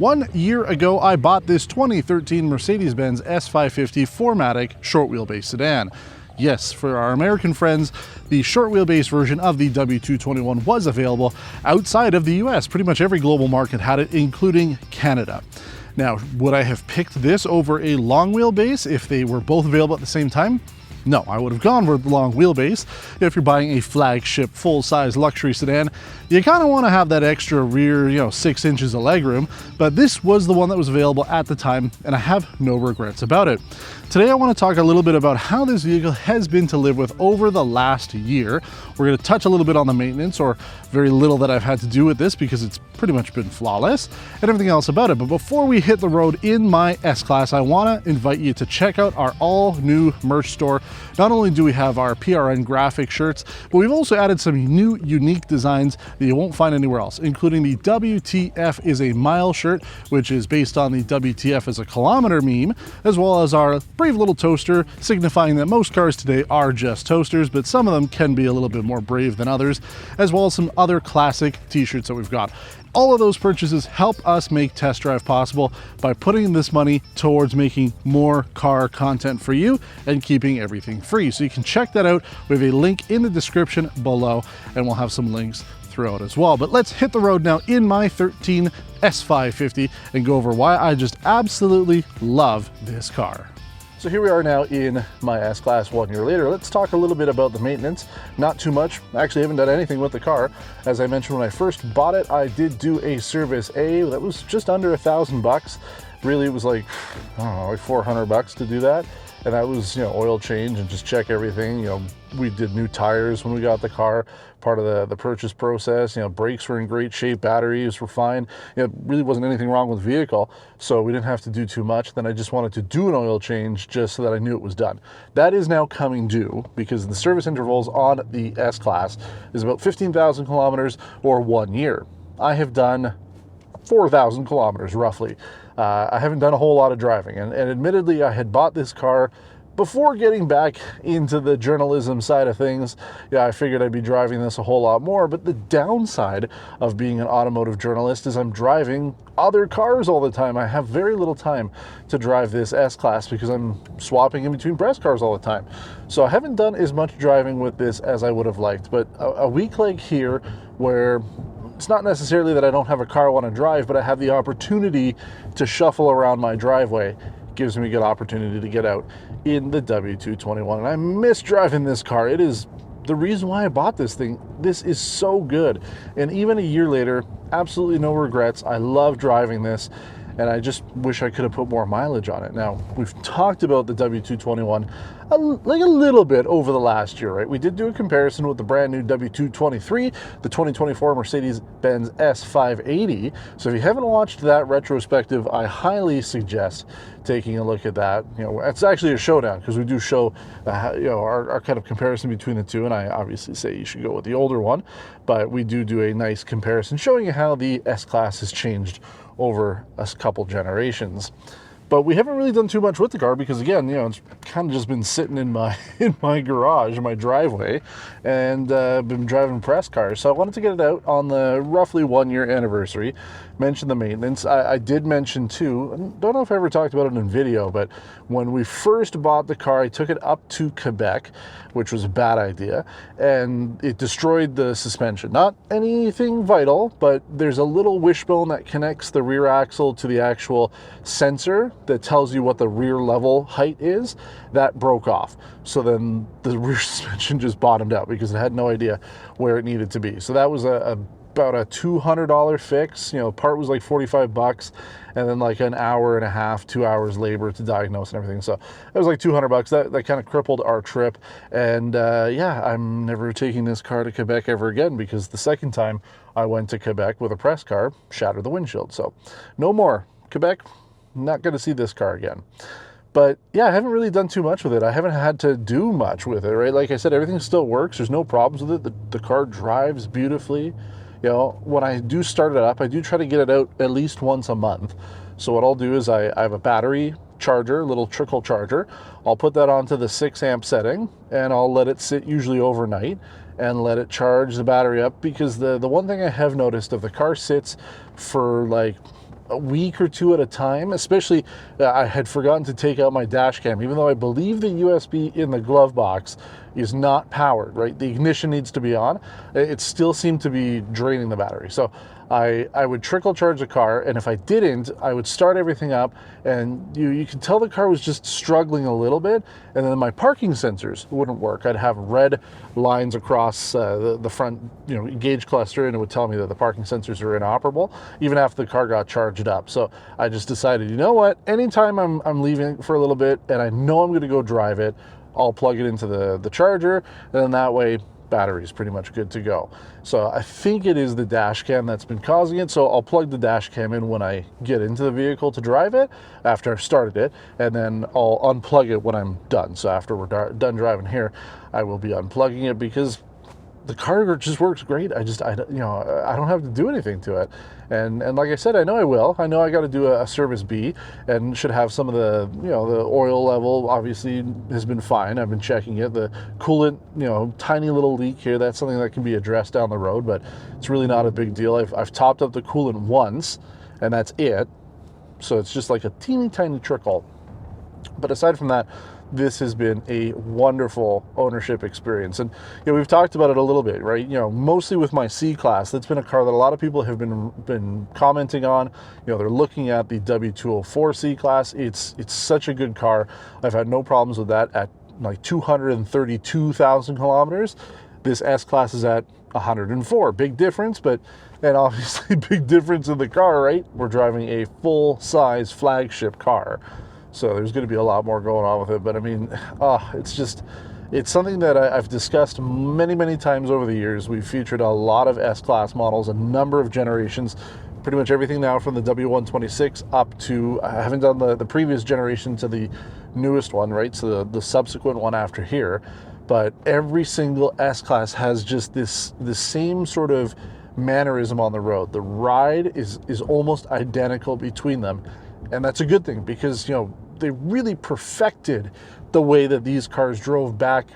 1 year ago, I bought this 2013 Mercedes-Benz S550 4MATIC short wheelbase sedan. Yes, for our American friends, the short wheelbase version of the W221 was available outside of the US. Pretty much every global market had it, including Canada. Now, would I have picked this over a long wheelbase if they were both available at the same time? No, I would have gone with the long wheelbase. If you're buying a flagship full-size luxury sedan, you kind of want to have that extra rear, 6 inches of legroom, but this was the one that was available at the time, and I have no regrets about it. Today I want to talk a little bit about how this vehicle has been to live with over the last year. We're going to touch a little bit on the maintenance, or very little that I've had to do with this because it's pretty much been flawless, and everything else about it. But before we hit the road in my S-Class, I want to invite you to check out our all-new merch store. Not only do we have our PRN graphic shirts, but we've also added some new unique designs that you won't find anywhere else, including the WTF is a mile shirt, which is based on the WTF is a kilometer meme, as well as our brave little toaster, signifying that most cars today are just toasters, but some of them can be a little bit more brave than others, as well as some other classic t-shirts that we've got. All of those purchases help us make Test Drive possible by putting this money towards making more car content for you and keeping everything free. So you can check that out. We have a link in the description below, and we'll have some links throughout as well. But let's hit the road now in my 13 S550 and go over why I just absolutely love this car. So here we are now in my S-Class 1 year later. Let's talk a little bit about the maintenance. Not too much. I actually haven't done anything with the car. As I mentioned, when I first bought it, I did do a service A. That was just under $1,000. Really, it was like, I don't know, like $400 to do that. And that was, oil change and just check everything. We did new tires when we got the car, part of the purchase process. Brakes were in great shape, batteries were fine. It really wasn't anything wrong with the vehicle, so we didn't have to do too much. Then I just wanted to do an oil change just so that I knew it was done. That is now coming due because the service intervals on the S-Class is about 15,000 kilometers or 1 year. I have done 4,000 kilometers roughly. I haven't done a whole lot of driving, and admittedly I had bought this car before getting back into the journalism side of things. Yeah, I figured I'd be driving this a whole lot more, but the downside of being an automotive journalist is I'm driving other cars all the time. I have very little time to drive this S-Class because I'm swapping in between press cars all the time. So I haven't done as much driving with this as I would have liked, but a week like here where it's not necessarily that I don't have a car I want to drive, but I have the opportunity to shuffle around my driveway. Gives me a good opportunity to get out in the W221, and I miss driving this car. It is the reason why I bought this thing. This is so good, and even a year later, absolutely no regrets. I love driving this, and I just wish I could have put more mileage on it. Now, we've talked about the W221 like a little bit over the last year, right? We did do a comparison with the brand new W223, the 2024 Mercedes-Benz S580. So if you haven't watched that retrospective, I highly suggest taking a look at that. It's actually a showdown because we do show, our kind of comparison between the two. And I obviously say you should go with the older one, but we do a nice comparison showing you how the S-Class has changed over a couple generations. But we haven't really done too much with the car because, again, it's kind of just been sitting in my garage, in my driveway, and been driving press cars. So I wanted to get it out on the roughly 1 year anniversary. Mention the maintenance. I did mention too, I don't know if I ever talked about it in video, but when we first bought the car, I took it up to Quebec, which was a bad idea, and it destroyed the suspension. Not anything vital, but there's a little wishbone that connects the rear axle to the actual sensor that tells you what the rear level height is. That broke off. So then the rear suspension just bottomed out because it had no idea where it needed to be. So that was about a $200 fix. Part was like $45, and then like an hour and a half, 2 hours labor to diagnose and everything. So it was like $200. That kind of crippled our trip. And yeah, I'm never taking this car to Quebec ever again because the second time I went to Quebec with a press car, shattered the windshield. So no more Quebec. Not going to see this car again. But yeah, I haven't really done too much with it. I haven't had to do much with it, right? Like I said, everything still works. There's no problems with it. The car drives beautifully. When I do start it up, I do try to get it out at least once a month. So what I'll do is I have a battery charger, a little trickle charger. I'll put that onto the 6 amp setting, and I'll let it sit usually overnight and let it charge the battery up, because the one thing I have noticed, if the car sits for like a week or two at a time, especially I had forgotten to take out my dash cam, even though I believe the USB in the glove box is not powered, right? The ignition needs to be on. It still seemed to be draining the battery. So I would trickle charge the car, and if I didn't, I would start everything up, and you could tell the car was just struggling a little bit, and then my parking sensors wouldn't work. I'd have red lines across the front, gauge cluster, and it would tell me that the parking sensors are inoperable, even after the car got charged up. So I just decided, you know what, anytime I'm leaving for a little bit, and I know I'm gonna go drive it, I'll plug it into the charger, and then that way, battery's pretty much good to go. So I think it is the dash cam that's been causing it. So I'll plug the dash cam in when I get into the vehicle to drive it, after I've started it, and then I'll unplug it when I'm done. So after we're done driving here, I will be unplugging it, because the car just works great. I don't have to do anything to it. And like I said, I know I will. I know I got to do a service B, and should have some of the, the oil level obviously has been fine. I've been checking it. The coolant, tiny little leak here, that's something that can be addressed down the road, but it's really not a big deal. I've topped up the coolant once, and that's it. So it's just like a teeny tiny trickle. But aside from that, this has been a wonderful ownership experience. And we've talked about it a little bit, right? Mostly with my C-Class, that's been a car that a lot of people have been commenting on. They're looking at the W204 C-Class. It's such a good car. I've had no problems with that at like 232,000 kilometers. This S-Class is at 104. Big difference, and obviously big difference in the car, right? We're driving a full-size flagship car. So there's going to be a lot more going on with it. But I mean, it's something that I've discussed many, many times over the years. We've featured a lot of S-Class models, a number of generations, pretty much everything now from the W126 up to, I haven't done the previous generation to the newest one, right? So the subsequent one after here. But every single S-Class has just this same sort of mannerism on the road. The ride is almost identical between them. And that's a good thing, because, they really perfected the way that these cars drove back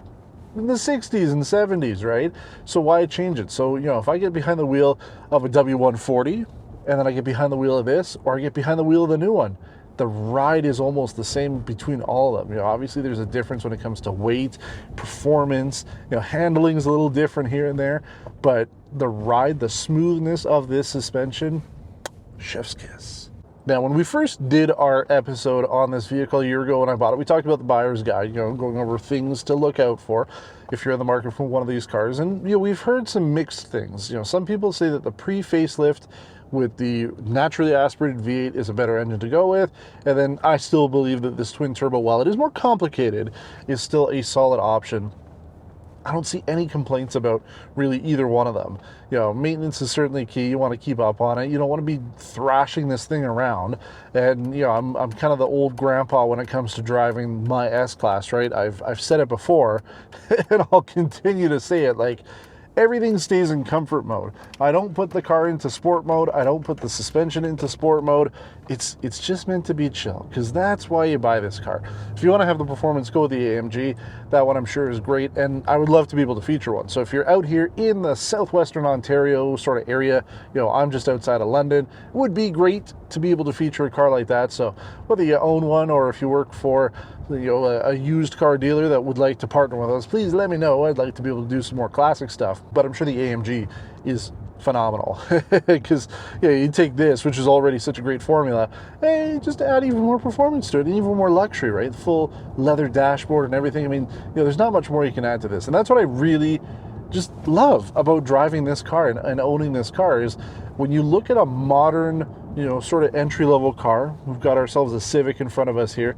in the 60s and 70s, right? So why change it? So, if I get behind the wheel of a W140, and then I get behind the wheel of this, or I get behind the wheel of the new one, the ride is almost the same between all of them. Obviously there's a difference when it comes to weight, performance, handling is a little different here and there, but the ride, the smoothness of this suspension, chef's kiss. Now, when we first did our episode on this vehicle a year ago when I bought it, we talked about the buyer's guide, going over things to look out for if you're in the market for one of these cars. And, we've heard some mixed things. Some people say that the pre-facelift with the naturally aspirated V8 is a better engine to go with. And then I still believe that this twin turbo, while it is more complicated, is still a solid option. I don't see any complaints about really either one of them. Maintenance is certainly key. You want to keep up on it. You don't want to be thrashing this thing around. And, I'm kind of the old grandpa when it comes to driving my S-Class, right? I've said it before, and I'll continue to say it, like, everything stays in comfort mode. I don't put the car into sport mode. I don't put the suspension into sport mode. It's just meant to be chill, because that's why you buy this car. If you want to have the performance, go with the AMG. That one I'm sure is great, and I would love to be able to feature one. So if you're out here in the southwestern Ontario sort of area, I'm just outside of London, it would be great to be able to feature a car like that. So whether you own one or if you work for a used car dealer that would like to partner with us, please let me know. I'd like to be able to do some more classic stuff. But I'm sure the AMG is phenomenal, because you take this, which is already such a great formula, and just add even more performance to it, and even more luxury, right? The full leather dashboard and everything. I mean, there's not much more you can add to this, and that's what I really just love about driving this car and owning this car, is when you look at a modern, sort of entry-level car. We've got ourselves a Civic in front of us here.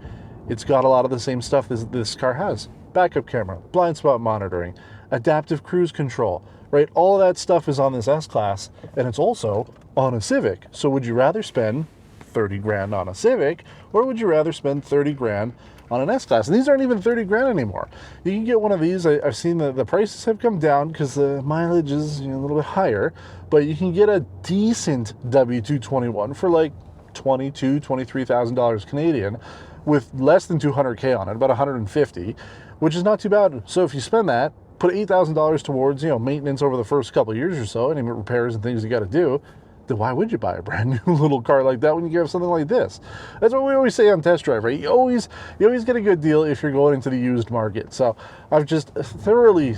It's got a lot of the same stuff this car has. Backup camera, blind spot monitoring, adaptive cruise control, right? All that stuff is on this S-Class, and it's also on a Civic. So would you rather spend 30 grand on a Civic, or would you rather spend 30 grand on an S-Class? And these aren't even 30 grand anymore. You can get one of these. I've seen the prices have come down because the mileage is a little bit higher, but you can get a decent W221 for like $22,000, $23,000 Canadian, with less than 200K on it, about 150, which is not too bad. So if you spend that, put $8,000 towards, maintenance over the first couple of years or so, any repairs and things you got to do, then why would you buy a brand new little car like that when you have something like this? That's what we always say on Test Drive, right? You always get a good deal if you're going into the used market. So I've just thoroughly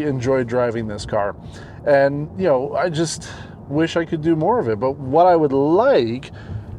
enjoyed driving this car. And, you know, I just wish I could do more of it. But what I would like,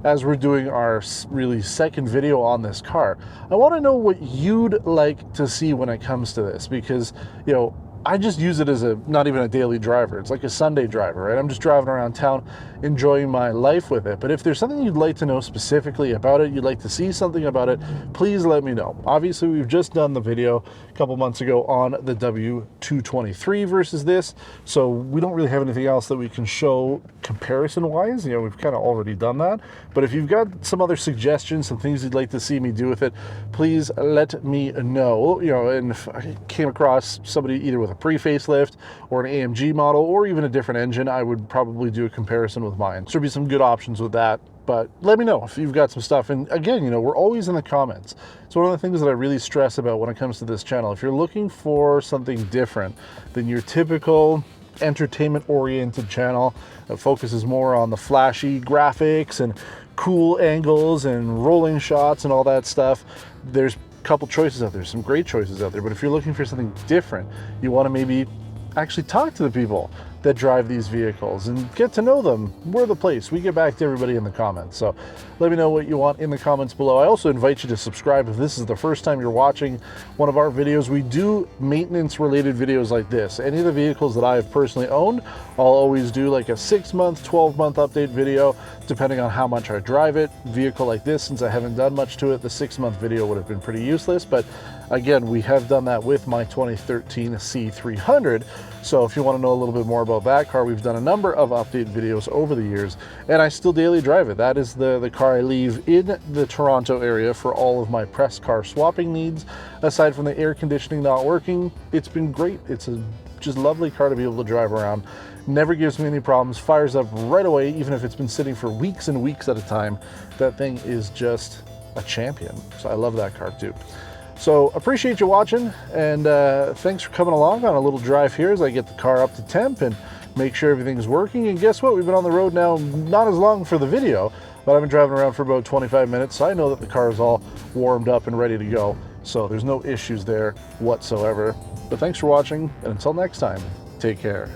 as we're doing our really second video on this car, I want to know what you'd like to see when it comes to this, because, you know, I just use it as not even a daily driver. It's like a Sunday driver, right? I'm just driving around town, enjoying my life with it. But if there's something you'd like to know specifically about it, you'd like to see something about it, please let me know. Obviously, we've just done the video a couple months ago on the W223 versus this, so we don't really have anything else that we can show comparison-wise. You know, we've kind of already done that. But if you've got some other suggestions, some things you'd like to see me do with it, please let me know. You know, and if I came across somebody either with a pre-facelift or an AMG model or even a different engine, I would probably do a comparison with mine. So there'd be some good options with that. But let me know if you've got some stuff. And again, you know, we're always in the comments. It's one of the things that I really stress about when it comes to this channel. If you're looking for something different than your typical entertainment-oriented channel that focuses more on the flashy graphics and cool angles and rolling shots and all that stuff, there's a couple choices out there, some great choices out there. But if you're looking for something different, you want to maybe actually talk to the people that drive these vehicles and get to know them, we're the place. We get back to everybody in the comments. So let me know what you want in the comments below. I also invite you to subscribe if this is the first time you're watching one of our videos. We do maintenance related videos like this. Any of the vehicles that I have personally owned, I'll always do like a 6-month, 12-month update video, depending on how much I drive it. Vehicle like this, since I haven't done much to it, the 6-month video would have been pretty useless. But again, we have done that with my 2013 C300. So if you want to know a little bit more about that car, we've done a number of update videos over the years, and I still daily drive it. That is the car I leave in the Toronto area for all of my press car swapping needs. Aside from the air conditioning not working, it's been great. It's a just lovely car to be able to drive around. Never gives me any problems, fires up right away, even if it's been sitting for weeks and weeks at a time. That thing is just a champion. So I love that car too. So appreciate you watching, and thanks for coming along on a little drive here as I get the car up to temp and make sure everything's working. And guess what? We've been on the road now, not as long for the video, but I've been driving around for about 25 minutes. So I know that the car is all warmed up and ready to go. So there's no issues there whatsoever. But thanks for watching, and until next time, take care.